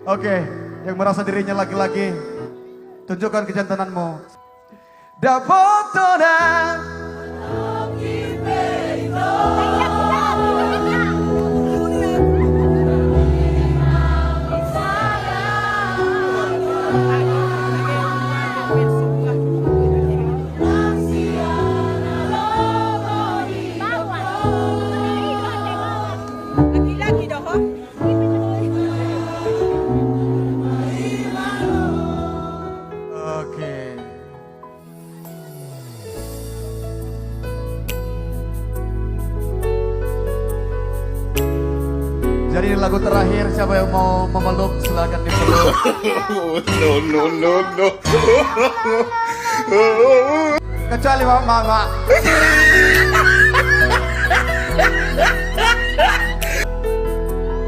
Oke, yang merasa dirinya laki-laki, tunjukkan kejantananmu. Dapotona. Oke. Jadi ini lagu terakhir, siapa yang mau memeluk silakan dipeluk. No. Kecuali mama.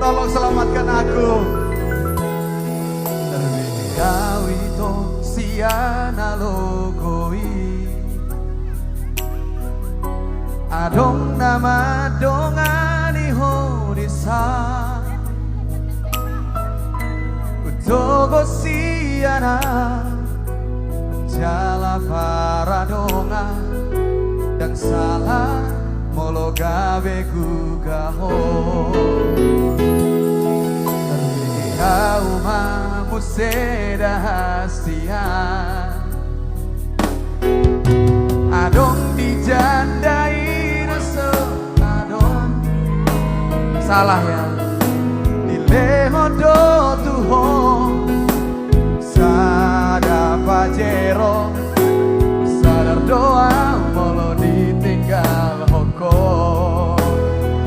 Tolong selamatkan aku. Terbidawi to siana logoi. Adong nama dongani horisa. Utogo siana jala paradonga dan salah molo gabe gugaho. Kau mamu seda hastian adong dijandai rasa adong salah ya dileho do tuho sada pajero sadar doa molo ditinggal hoko.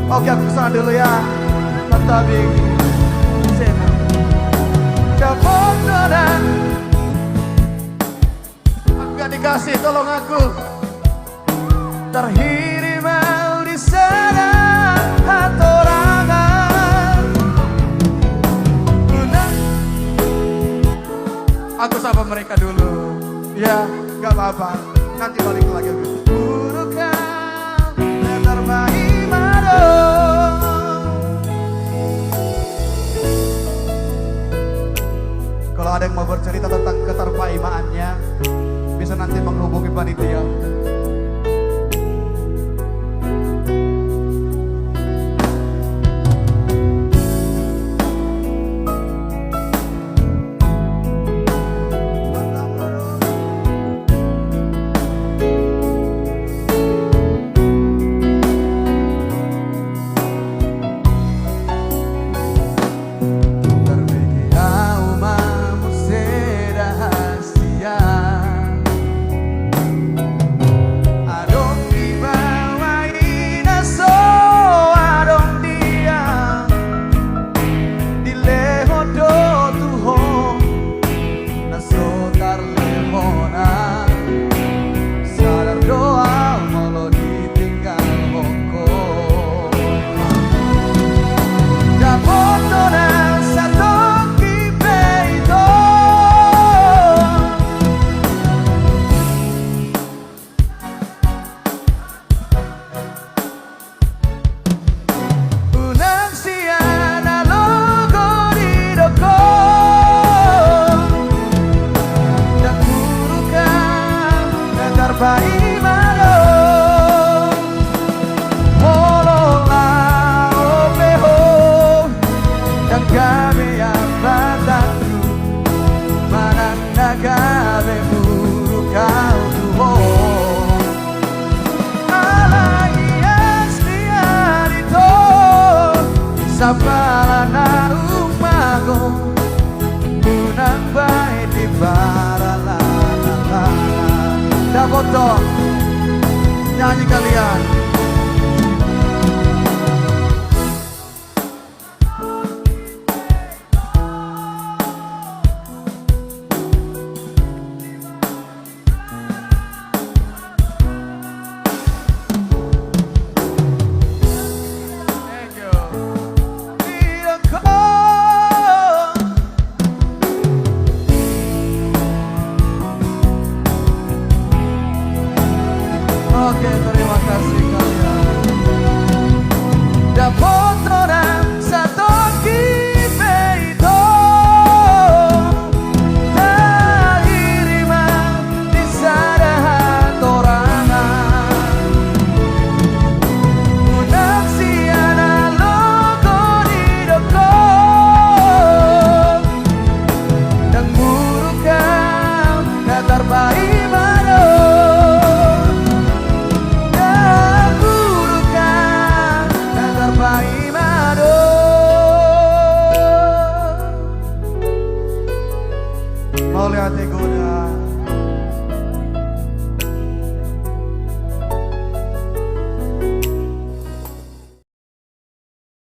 Oke, aku kesana dulu ya tetapi Kapotonan aku gak dikasih, tolong aku terhirim di sana hatorangan. Aku sapa mereka dulu. Ya, gak apa-apa, nanti balik lagi. Burukan terbaik mado. Kalau ada yang mau bercerita tentang keterpaimaannya, bisa nanti menghubungi panitia. Sapalana umago unang baik di baralala. Dapoto nyanyi kalian. Oke, terima kasih. oleh hati goda.